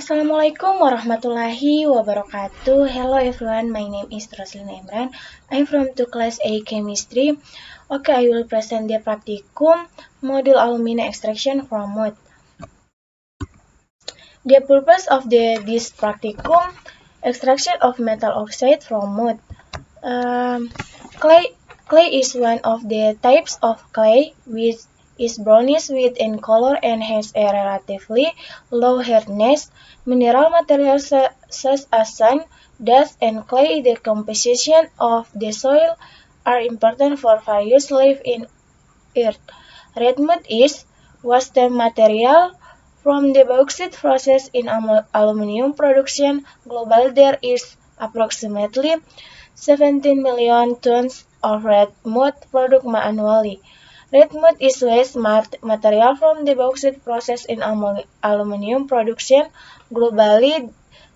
Assalamualaikum warahmatullahi wabarakatuh. Hello everyone, my name is Roslyn Imran. I'm from 2 class A chemistry. Okay, I will present the practicum module alumina extraction from wood. The purpose of this practicum, extraction of metal oxide from wood. Clay is one of the types of clay which is brownish white in color and has a relatively low hardness. Mineral materials such as sand, dust, and clay decomposition of the soil are important for various life in earth. Red mud is waste material from the bauxite process in aluminum production. Globally, there is approximately 17 million tons of red mud produced annually. Red mud is waste material from the bauxite process in aluminum production. Globally,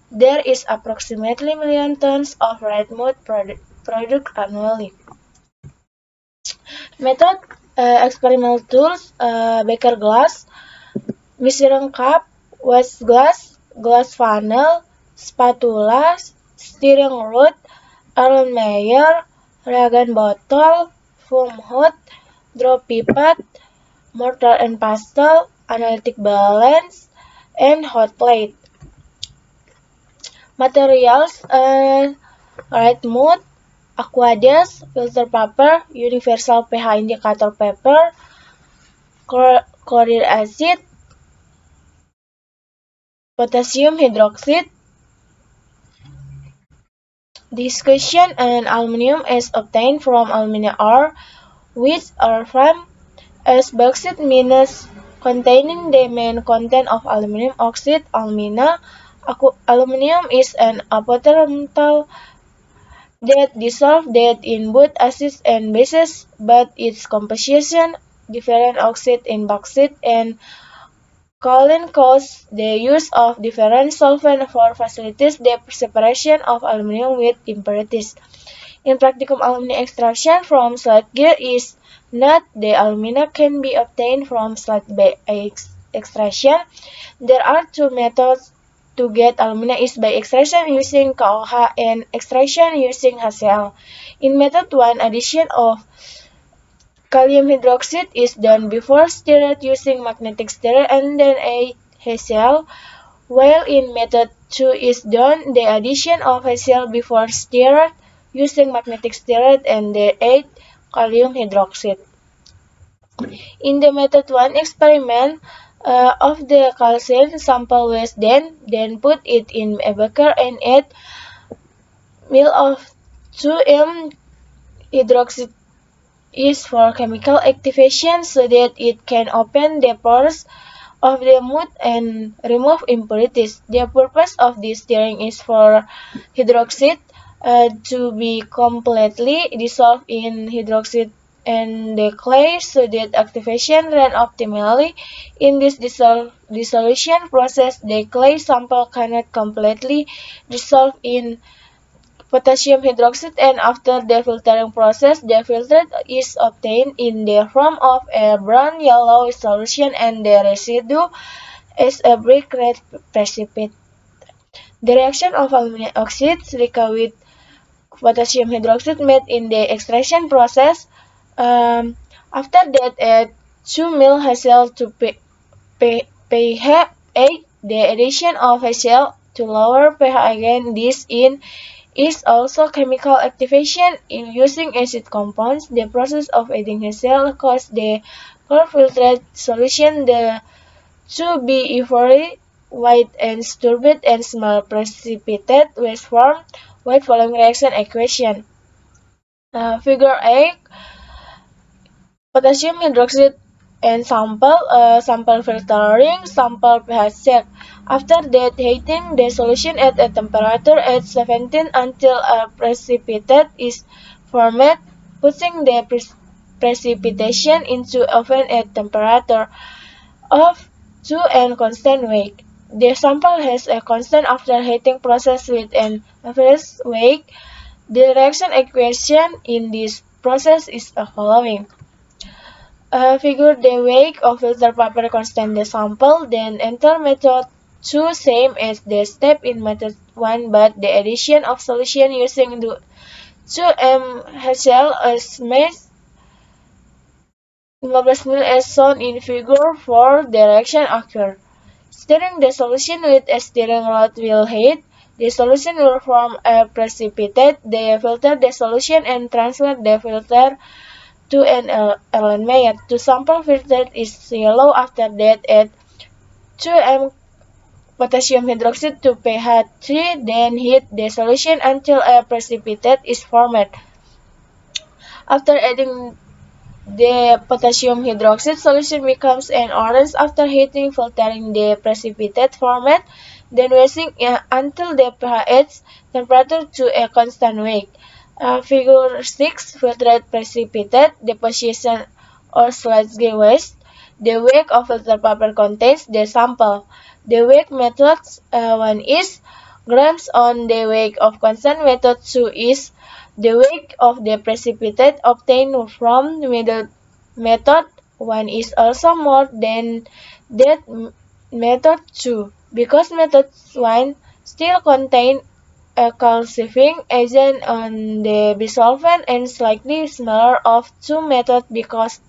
there is approximately million tons of red mud produced annually. Method experimental tools, Beker glass, measuring cup, waste glass, glass funnel, spatula, stirring rod, Erlenmeyer, reagent bottle, foam hood, drop pipette, mortar and pestle, analytic balance, and hot plate. Materials, red mud, aqueous, filter paper, universal pH indicator paper, chloride acid, potassium hydroxide. Discussion and aluminum is obtained from alumina ore, which are framed as bauxite mines containing the main content of aluminum oxide. Aluminum is an apotheosis metal that dissolves in both acids and bases, but its composition different oxide in bauxite and kaolin causes the use of different solvents for facilities the separation of aluminum with impurities. In practicum, alumina extraction from slate gear is not the alumina can be obtained from slate by extraction. There are two methods to get alumina is by extraction using KOH and extraction using HCl. In method 1, addition of Kalium hydroxide is done before stirred using magnetic stirrer and then HCl, while in method 2 is done the addition of HCl before stirred using magnetic stirrer and then add kalium hydroxide. In the method 1 experiment of the calcium sample was then put it in a beaker and add ml of 2M hydroxide is for chemical activation so that it can open the pores of the mud and remove impurities. The purpose of this stirring is for hydroxide to be completely dissolved in hydroxide and the clay so that activation ran optimally. In this dissolution process, the clay sample cannot completely dissolve in potassium hydroxide, and after the filtering process, the filtrate is obtained in the form of a brown-yellow solution and the residue is a brick red precipitate. The reaction of aluminum oxide silica with potassium hydroxide made in the extraction process. After that, add 2 ml HCl to pH 8. The addition of HCl to lower pH again. This is also chemical activation in using acid compounds. The process of adding HCl causes the clear filtrate solution to be euphory, white and turbid and small precipitate waste form white following reaction equation. Figure 8, potassium hydroxide and sample filtering, sample pH check. After that, heating the solution at a temperature at 17 until a precipitate is formed, putting the precipitation into oven at temperature of 2 and constant weight. The sample has a constant after heating process with an average weight. The reaction equation in this process is the following. Figure the weight of filter paper constant the sample, then enter method 2 same as the step in method 1, but the addition of solution using the 2 as mass 15 mil as shown in figure 4 direction occur. Stirring the solution with a stirring rod will heat. The solution will form a precipitate. They filter the solution and transfer the filter to an element. To sample filtered is yellow. After that, add 2 potassium hydroxide to pH 3, then heat the solution until a precipitate is formed. After adding the potassium hydroxide solution becomes an orange after heating, filtering the precipitate format, then washing until the pH temperature to a constant weight. Figure 6, filtered precipitate deposition or sludge waste. The weight of filter paper contains the sample. The weight method 1 is grams on the weight of constant method 2 is the weight of the precipitate obtained from method 1 is also more than that method 2 because method 1 still contains a calcifying agent on the bisolvent and slightly smaller of 2 methods because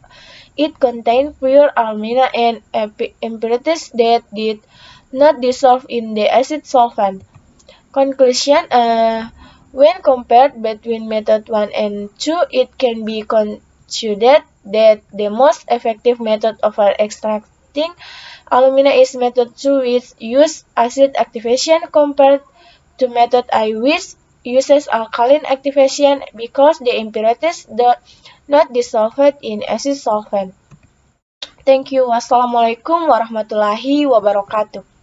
it contains pure alumina and impurities that did not dissolve in the acid solvent. Conclusion: when compared between method 1 and 2, it can be considered that the most effective method of extracting alumina is method 2, which uses acid activation compared to method I, which uses alkaline activation because the impurities do not dissolve in acid solvent. Thank you. Wassalamualaikum warahmatullahi wabarakatuh.